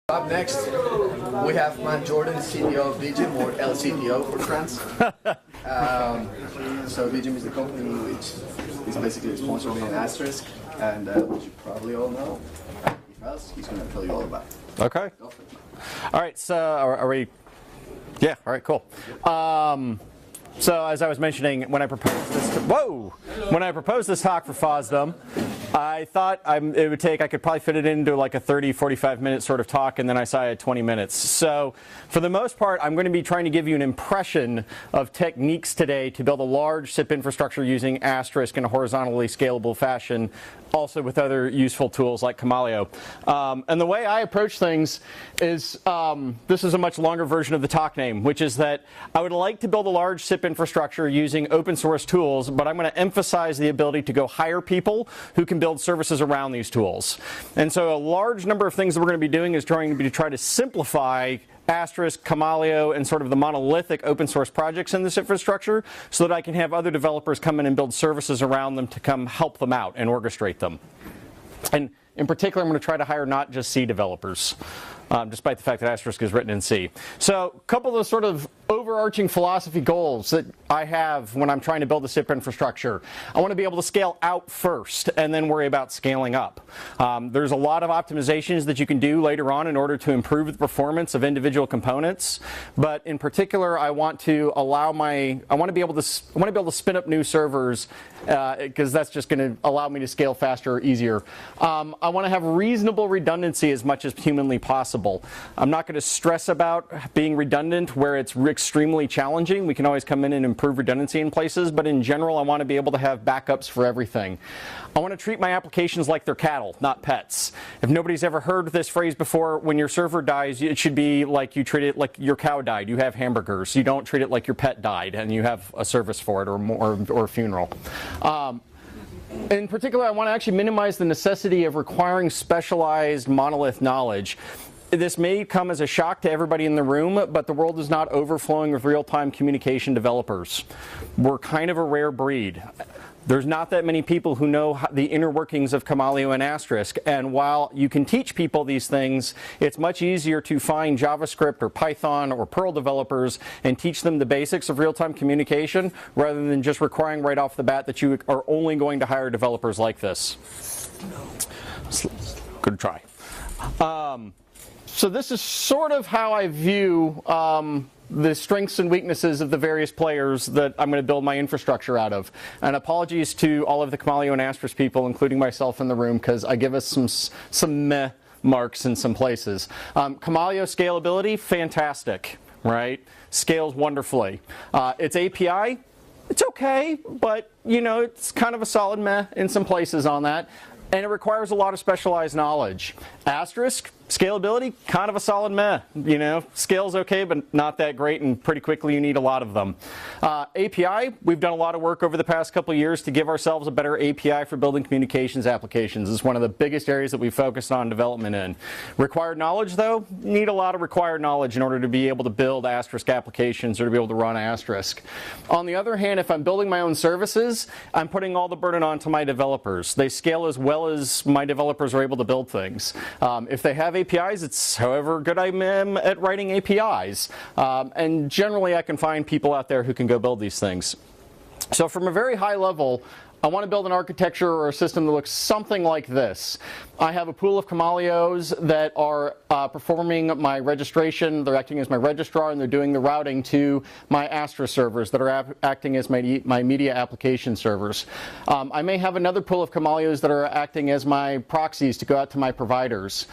Up next, we have Matt Jordan, CTO of Vigim, or LCTO for France. So Vigim is the company which is basically sponsoring an Asterisk, and which you probably all know. If else, he's going to tell you all about it. Okay. All right, so are we? Yeah, all right, cool. So as I was mentioning, when I proposed this talk for FOSDEM, I thought it would take, I could probably fit it into like a 30, 45 minute sort of talk, and then I saw I had 20 minutes. So for the most part, I'm going to be trying to give you an impression of techniques today to build a large SIP infrastructure using Asterisk in a horizontally scalable fashion, also with other useful tools like Kamaleo. And the way I approach things is, this is a much longer version of the talk name, which is that I would like to build a large SIP infrastructure using open source tools, but I'm going to emphasize the ability to go hire people who can build services around these tools. And so a large number of things that we're going to be doing is trying to try to simplify Asterisk, Kamaleo, and sort of the monolithic open source projects in this infrastructure so that I can have other developers come in and build services around them to come help them out and orchestrate them. And in particular, I'm going to try to hire not just C developers, despite the fact that Asterisk is written in C. So a couple of those sort of overarching philosophy goals that I have when I'm trying to build a SIP infrastructure. I want to be able to scale out first and then worry about scaling up. There's a lot of optimizations that you can do later on in order to improve the performance of individual components, but in particular I want to be able to spin up new servers because that's just going to allow me to scale faster or easier. I want to have reasonable redundancy as much as humanly possible. I'm not going to stress about being redundant where it's extremely challenging. We can always come in and improve redundancy in places, but in general I want to be able to have backups for everything. I want to treat my applications like they're cattle, not pets. If nobody's ever heard this phrase before, when your server dies, it should be like you treat it like your cow died. You have hamburgers. You don't treat it like your pet died and you have a service for it or a funeral. In particular, I want to actually minimize the necessity of requiring specialized monolith knowledge. This may come as a shock to everybody in the room, but the world is not overflowing with real-time communication developers. We're kind of a rare breed. There's not that many people who know the inner workings of Kamaleo and Asterisk, and while you can teach people these things, it's much easier to find JavaScript or Python or Perl developers and teach them the basics of real-time communication rather than just requiring right off the bat that you are only going to hire developers like this. Good try. So this is sort of how I view the strengths and weaknesses of the various players that I'm going to build my infrastructure out of. And apologies to all of the Kamaleo and Asterisk people, including myself in the room, because I give us some meh marks in some places. Kamaleo scalability, fantastic, right? Scales wonderfully. Its API, it's okay, but you know, it's kind of a solid meh in some places on that. And it requires a lot of specialized knowledge. Asterisk, scalability, kind of a solid meh. You know, scale's okay, but not that great, and pretty quickly you need a lot of them. API, we've done a lot of work over the past couple of years to give ourselves a better API for building communications applications. It's one of the biggest areas that we focused on development in. Required knowledge, though, need a lot of required knowledge in order to be able to build Asterisk applications or to be able to run Asterisk. On the other hand, if I'm building my own services, I'm putting all the burden onto my developers. They scale as well as my developers are able to build things. If they have APIs, it's however good I am at writing APIs. And generally I can find people out there who can go build these things. So from a very high level, I want to build an architecture or a system that looks something like this. I have a pool of Kamaleos that are performing my registration. They're acting as my registrar, and they're doing the routing to my Astra servers that are acting as my media application servers. I may have another pool of Kamaleos that are acting as my proxies to go out to my providers.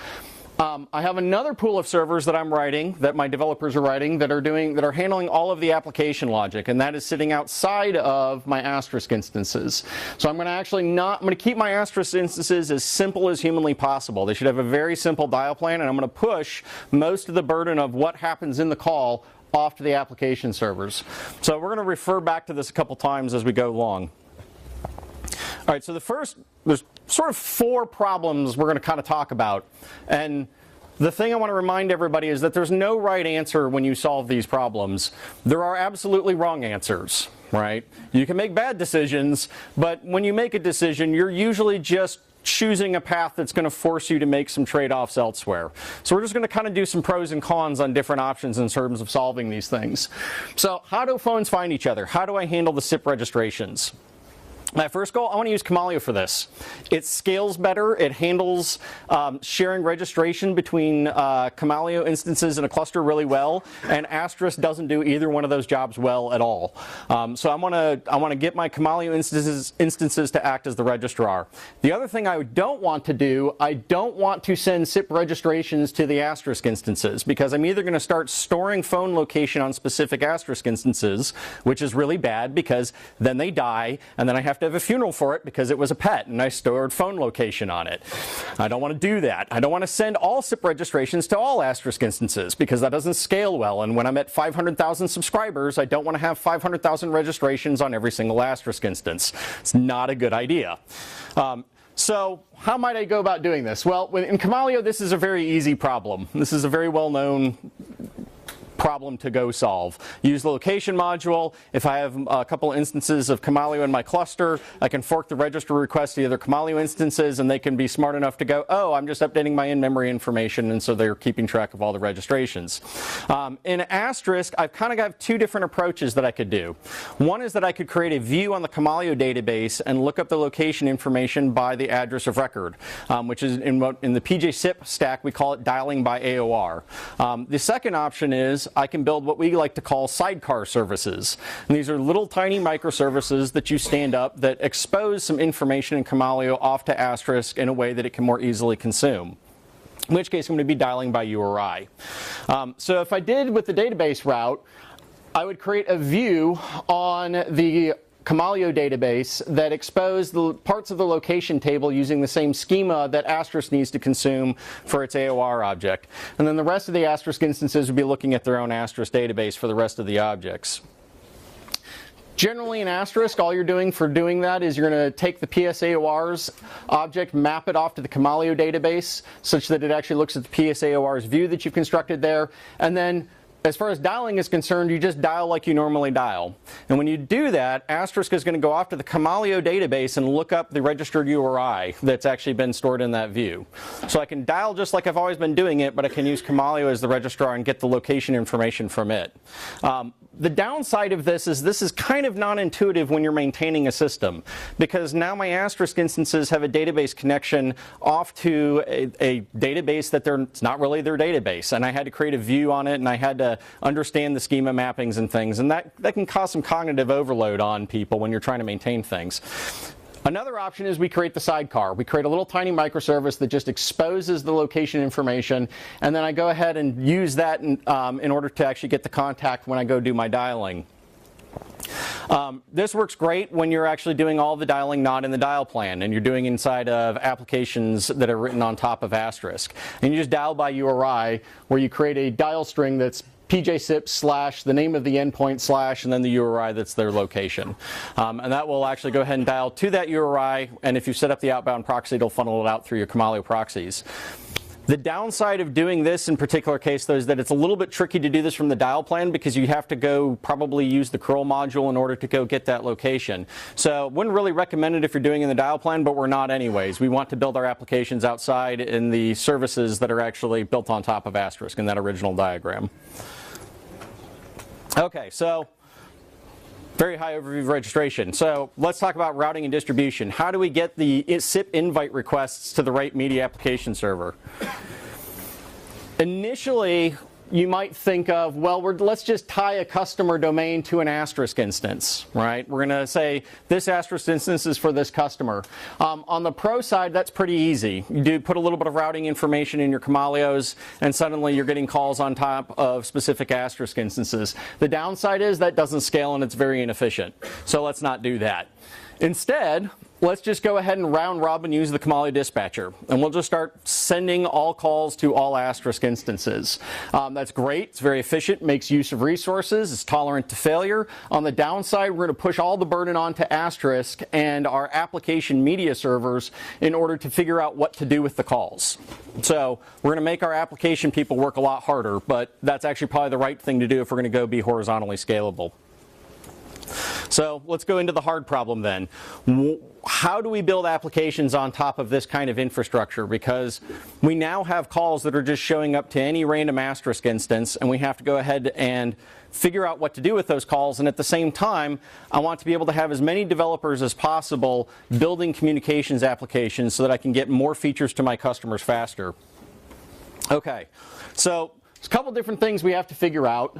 I have another pool of servers that I'm writing, that my developers are writing, that are handling all of the application logic, and that is sitting outside of my Asterisk instances. So I'm going to keep my Asterisk instances as simple as humanly possible. They should have a very simple dial plan, and I'm going to push most of the burden of what happens in the call off to the application servers. So we're going to refer back to this a couple times as we go along. All right, so there's sort of 4 problems we're going to kind of talk about. And the thing I want to remind everybody is that there's no right answer when you solve these problems. There are absolutely wrong answers, right? You can make bad decisions, but when you make a decision, you're usually just choosing a path that's going to force you to make some trade-offs elsewhere. So we're just going to kind of do some pros and cons on different options in terms of solving these things. So how do phones find each other? How do I handle the SIP registrations? My first goal, I want to use Camalio for this. It scales better. It handles sharing registration between Camalio instances in a cluster really well, and Asterisk doesn't do either one of those jobs well at all. So I want to get my Camalio instances to act as the registrar. The other thing I don't want to do, I don't want to send SIP registrations to the Asterisk instances, because I'm either going to start storing phone location on specific Asterisk instances, which is really bad because then they die, and then I have to have a funeral for it because it was a pet and I stored phone location on it. I don't want to do that. I don't want to send all SIP registrations to all Asterisk instances because that doesn't scale well, and when I'm at 500,000 subscribers, I don't want to have 500,000 registrations on every single Asterisk instance. It's not a good idea. So how might I go about doing this? Well, in Camalio, this is a very easy problem. This is a very well-known problem to go solve. Use the location module. If I have a couple instances of Camalio in my cluster, I can fork the register request to the other Camalio instances, and they can be smart enough to go, oh, I'm just updating my in-memory information, and so they're keeping track of all the registrations. In Asterisk, I've kind of got two different approaches that I could do. One is that I could create a view on the Camalio database and look up the location information by the address of record, which is in the PJ-SIP stack, we call it dialing by AOR. The second option is I can build what we like to call sidecar services. And these are little tiny microservices that you stand up that expose some information in Camalio off to Asterisk in a way that it can more easily consume. In which case I'm going to be dialing by URI. So if I did with the database route, I would create a view on the Camalio database that expose the parts of the location table using the same schema that Asterisk needs to consume for its AOR object. And then the rest of the Asterisk instances would be looking at their own Asterisk database for the rest of the objects. Generally in Asterisk, all you're doing for doing that is you're going to take the PSAOR's object, map it off to the Camalio database such that it actually looks at the PSAOR's view that you've constructed there, and then as far as dialing is concerned, you just dial like you normally dial. And when you do that, Asterisk is going to go off to the Camalio database and look up the registered URI that's actually been stored in that view. So I can dial just like I've always been doing it, but I can use Camalio as the registrar and get the location information from it. The downside of this is kind of non-intuitive when you're maintaining a system, because now my Asterisk instances have a database connection off to a database that it's not really their database, and I had to create a view on it, and I had to understand the schema mappings and things, and that can cause some cognitive overload on people when you're trying to maintain things. Another option is we create the sidecar. We create a little tiny microservice that just exposes the location information, and then I go ahead and use that in order to actually get the contact when I go do my dialing. This works great when you're actually doing all the dialing not in the dial plan, and you're doing inside of applications that are written on top of Asterisk. And you just dial by URI, where you create a dial string that's PJ-SIP / the name of the endpoint / and then the URI that's their location. And that will actually go ahead and dial to that URI, and if you set up the outbound proxy, it'll funnel it out through your Camalio proxies. The downside of doing this in particular case, though, is that it's a little bit tricky to do this from the dial plan because you have to go probably use the curl module in order to go get that location. So wouldn't really recommend it if you're doing in the dial plan, but we're not anyways. We want to build our applications outside in the services that are actually built on top of Asterisk in that original diagram. Okay, so very high overview of registration. So let's talk about routing and distribution. How do we get the SIP invite requests to the right media application server? Initially, you might think of, well, let's just tie a customer domain to an Asterisk instance, right? We're going to say this Asterisk instance is for this customer. On the pro side, that's pretty easy. You do put a little bit of routing information in your Camalios, and suddenly you're getting calls on top of specific Asterisk instances. The downside is that doesn't scale and it's very inefficient. So let's not do that. Instead, let's just go ahead and round robin use the Camalio dispatcher, and we'll just start sending all calls to all Asterisk instances. That's great, it's very efficient, makes use of resources, it's tolerant to failure. On the downside, we're going to push all the burden onto Asterisk and our application media servers in order to figure out what to do with the calls. So we're going to make our application people work a lot harder, but that's actually probably the right thing to do if we're going to go be horizontally scalable. So let's go into the hard problem then. How do we build applications on top of this kind of infrastructure? Because we now have calls that are just showing up to any random Asterisk instance, and we have to go ahead and figure out what to do with those calls. And at the same time, I want to be able to have as many developers as possible building communications applications so that I can get more features to my customers faster. Okay, so there's a couple different things we have to figure out.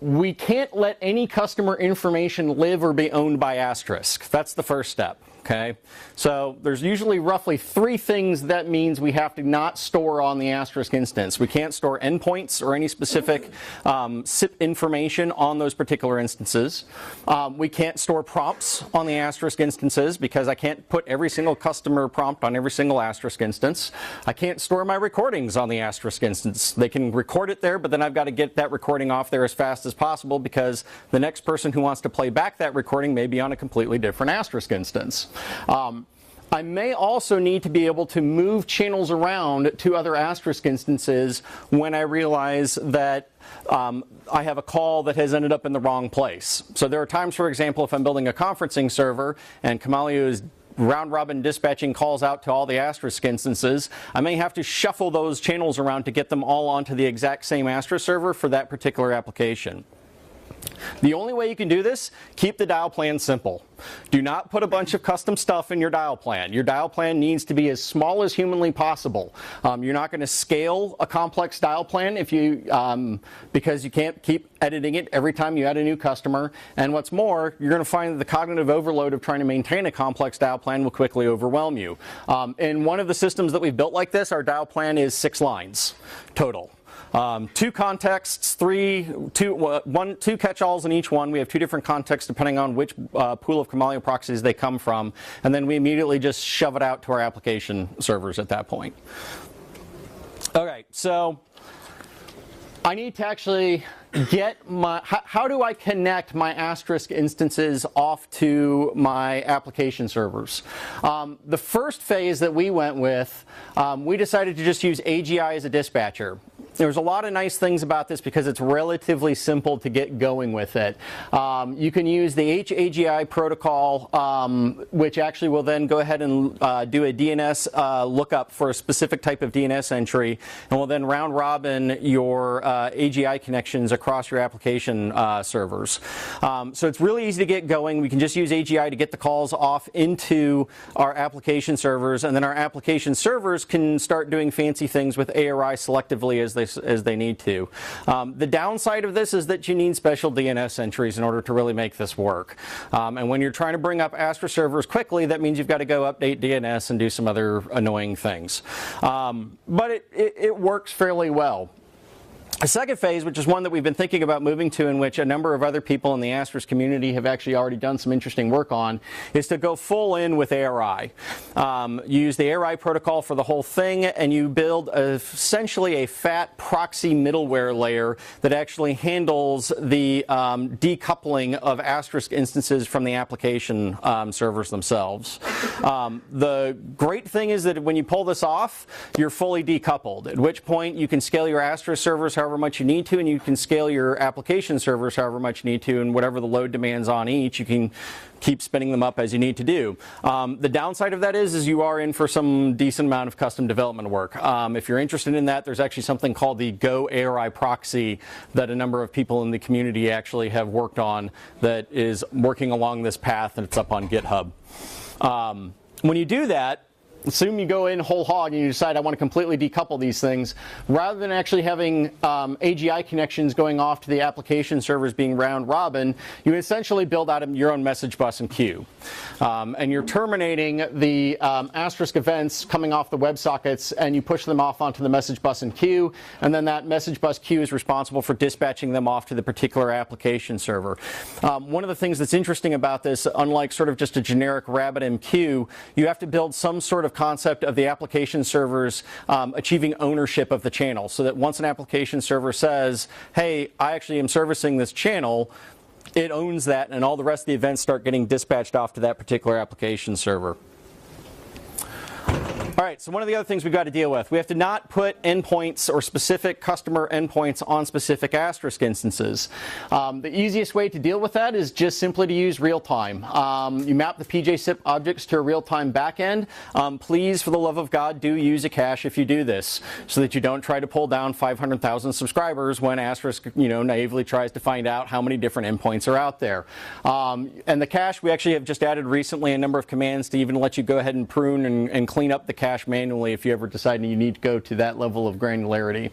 We can't let any customer information live or be owned by Asterisk. That's the first step. Okay, so there's usually roughly 3 things that means we have to not store on the Asterisk instance. We can't store endpoints or any specific SIP information on those particular instances. We can't store prompts on the Asterisk instances because I can't put every single customer prompt on every single Asterisk instance. I can't store my recordings on the Asterisk instance. They can record it there, but then I've got to get that recording off there as fast as possible because the next person who wants to play back that recording may be on a completely different Asterisk instance. I may also need to be able to move channels around to other Asterisk instances when I realize that I have a call that has ended up in the wrong place. So there are times, for example, if I'm building a conferencing server and Kamalio is round-robin dispatching calls out to all the Asterisk instances, I may have to shuffle those channels around to get them all onto the exact same Asterisk server for that particular application. The only way you can do this, keep the dial plan simple. Do not put a bunch of custom stuff in your dial plan. Your dial plan needs to be as small as humanly possible. You're not going to scale a complex dial plan if you, because you can't keep editing it every time you add a new customer. And what's more, you're going to find that the cognitive overload of trying to maintain a complex dial plan will quickly overwhelm you. In one of the systems that we've built like this, our dial plan is 6 lines total. 2 contexts, 2 catch-alls in each one. We have 2 different contexts depending on which pool of Kamalio proxies they come from, and then we immediately just shove it out to our application servers at that point. Okay, so I need to actually get my, how do I connect my Asterisk instances off to my application servers? The first phase that we went with, we decided to just use AGI as a dispatcher. There's a lot of nice things about this because it's relatively simple to get going with it. You can use the HAGI protocol, which actually will then go ahead and do a DNS lookup for a specific type of DNS entry, and will then round robin your AGI connections across your application servers. So it's really easy to get going. We can just use AGI to get the calls off into our application servers, and then our application servers can start doing fancy things with ARI selectively as they need to. The downside of this is that you need special DNS entries in order to really make this work. And when you're trying to bring up Asterisk servers quickly, that means you've got to go update DNS and do some other annoying things. But it works fairly well. A second phase, which is one that we've been thinking about moving to, in which a number of other people in the Asterisk community have actually already done some interesting work on, is to go full in with ARI. Use the ARI protocol for the whole thing, and you build essentially a fat proxy middleware layer that actually handles the decoupling of Asterisk instances from the application servers themselves. The great thing is that when you pull this off, you're fully decoupled, at which point you can scale your Asterisk servers however much you need to, and you can scale your application servers however much you need to, and whatever the load demands on each, you can keep spinning them up as you need to do. The downside of that is you are in for some decent amount of custom development work. If you're interested in that, there's actually something called the Go ARI proxy that a number of people in the community actually have worked on that is working along this path, and it's up on GitHub. When you do that, assume you go in whole hog and you decide I want to completely decouple these things. Rather than actually having AGI connections going off to the application servers being round robin, you essentially build out your own message bus and queue. And you're terminating the Asterisk events coming off the WebSockets, and you push them off onto the message bus and queue, and then that message bus queue is responsible for dispatching them off to the particular application server. One of the things that's interesting about this, unlike sort of just a generic RabbitMQ, you have to build some sort of concept of the application servers achieving ownership of the channel, so that once an application server says, hey, I actually am servicing this channel, it owns that, and all the rest of the events start getting dispatched off to that particular application server. All right, so one of the other things we've got to deal with, we have to not put endpoints or specific customer endpoints on specific Asterisk instances. The easiest way to deal with that is just simply to use real-time. You map the PJSIP objects to a real-time backend. Please, for the love of God, do use a cache if you do this, so that you don't try to pull down 500,000 subscribers when Asterisk, naively tries to find out how many different endpoints are out there. And the cache, we actually have just added recently a number of commands to even let you go ahead and prune and clean up the cache manually if you ever decide you need to go to that level of granularity.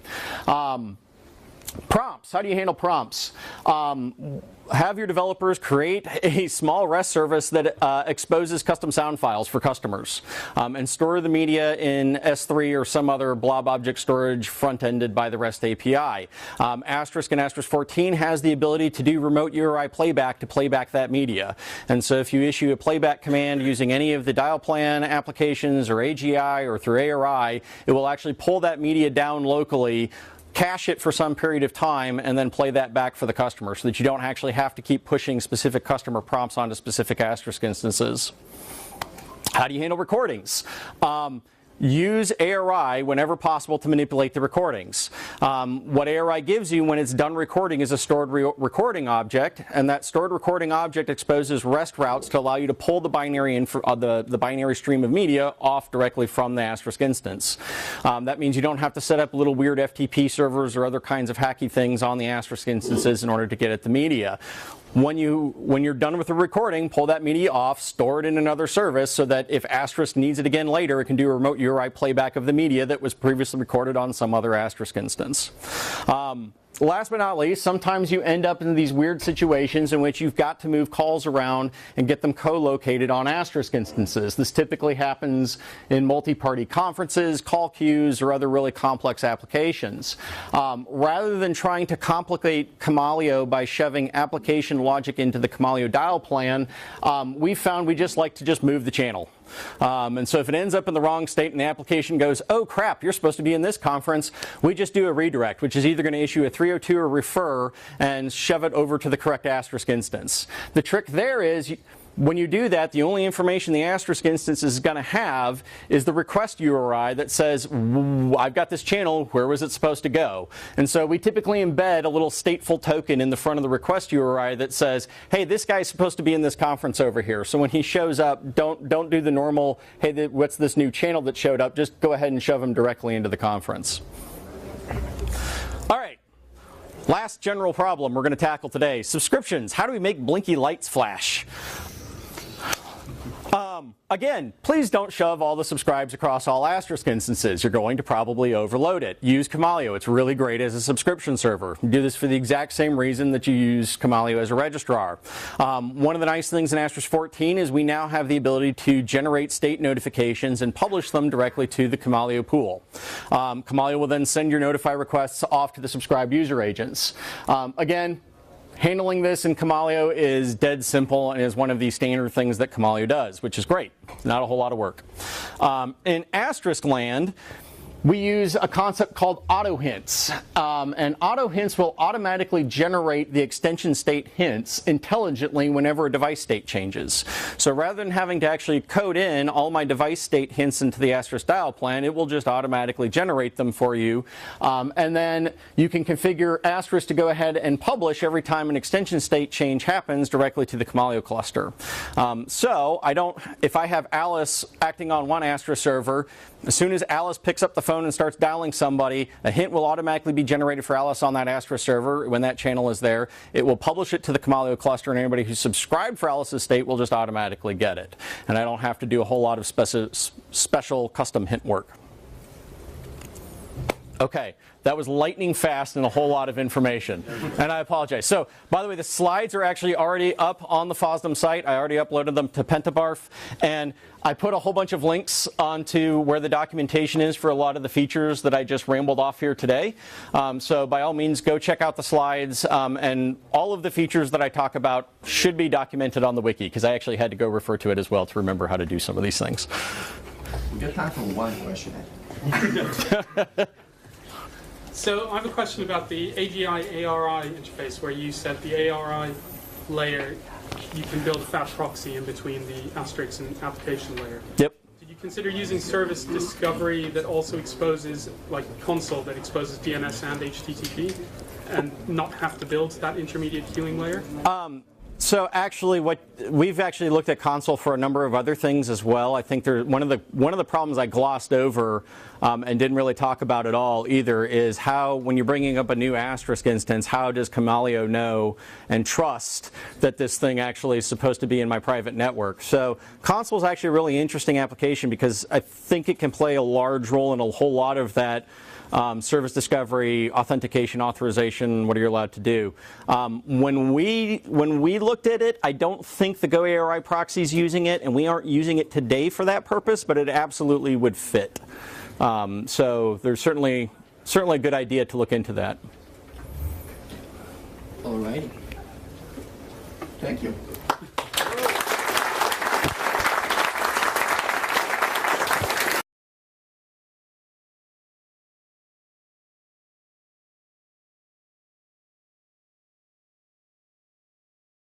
Prompts. How do you handle prompts? Have your developers create a small REST service that exposes custom sound files for customers and store the media in S3 or some other blob object storage front-ended by the REST API. Asterisk and Asterisk 14 has the ability to do remote URI playback to playback that media. And so if you issue a playback command using any of the dial plan applications or AGI or through ARI, it will actually pull that media down locally, cache it for some period of time, and then play that back for the customer so that you don't actually have to keep pushing specific customer prompts onto specific Asterisk instances. How do you handle recordings? Use ARI whenever possible to manipulate the recordings. What ARI gives you when it's done recording is a stored recording object, and that stored recording object exposes REST routes to allow you to pull the binary the binary stream of media off directly from the Asterisk instance. That means you don't have to set up little weird FTP servers or other kinds of hacky things on the Asterisk instances in order to get at the media. When you're done with the recording, pull that media off, store it in another service so that if Asterisk needs it again later, it can do a remote URI playback of the media that was previously recorded on some other Asterisk instance. Last but not least, sometimes you end up in these weird situations in which you've got to move calls around and get them co-located on Asterisk instances. This typically happens in multi-party conferences, call queues, or other really complex applications. Rather than trying to complicate Kamalio by shoving application logic into the Kamalio dial plan, we found we just like to just move the channel. And so if it ends up in the wrong state and the application goes, oh crap, you're supposed to be in this conference, we just do a redirect, which is either going to issue a 302 or refer and shove it over to the correct Asterisk instance. The trick there is, when you do that, the only information the Asterisk instance is going to have is the request URI that says, I've got this channel, where was it supposed to go? And so we typically embed a little stateful token in the front of the request URI that says, hey, this guy's supposed to be in this conference over here. So when he shows up, don't do the normal, hey, what's this new channel that showed up? Just go ahead and shove him directly into the conference. All right. Last general problem we're going to tackle today, subscriptions. How do we make blinky lights flash? Again, please don't shove all the subscribes across all Asterisk instances. You're going to probably overload it. Use Kamalio. It's really great as a subscription server. You do this for the exact same reason that you use Kamalio as a registrar. One of the nice things in Asterisk 14 is we now have the ability to generate state notifications and publish them directly to the Kamalio pool. Kamalio will then send your notify requests off to the subscribed user agents. Again, handling this in Kamalio is dead simple and is one of the standard things that Kamalio does, which is great. Not a whole lot of work. In Asterisk land, we use a concept called auto hints. And auto hints will automatically generate the extension state hints intelligently whenever a device state changes. So rather than having to actually code in all my device state hints into the Asterisk dial plan, it will just automatically generate them for you. And then you can configure Asterisk to go ahead and publish every time an extension state change happens directly to the Kamalio cluster. So if I have Alice acting on one Asterisk server, as soon as Alice picks up the phone and starts dialing somebody, a hint will automatically be generated for Alice on that Asterisk server when that channel is there. It will publish it to the Kamalio cluster, and anybody who's subscribed for Alice's state will just automatically get it. And I don't have to do a whole lot of special custom hint work. Okay, that was lightning fast and a whole lot of information, and I apologize. So, by the way, the slides are actually already up on the FOSDEM site. I already uploaded them to Pentabarf, and I put a whole bunch of links onto where the documentation is for a lot of the features that I just rambled off here today. So by all means, go check out the slides, and all of the features that I talk about should be documented on the wiki, because I actually had to go refer to it as well to remember how to do some of these things. We got time for one question. So I have a question about the AGI-ARI interface, where you said the ARI layer, you can build a fat proxy in between the Asterisk and application layer. Yep. Did you consider using service discovery that also exposes, like console that exposes DNS and HTTP, and not have to build that intermediate queuing layer? So actually, we've actually looked at console for a number of other things as well. I think one of the problems I glossed over and didn't really talk about at all either is how, when you're bringing up a new Asterisk instance, how does Camaleo know and trust that this thing actually is supposed to be in my private network? So console is actually a really interesting application because I think it can play a large role in a whole lot of that. Service discovery, authentication, authorization, what are you allowed to do? When we looked at it, I don't think the GoARI proxy is using it, and we aren't using it today for that purpose, but it absolutely would fit. So there's certainly a good idea to look into that. All right. Thank you.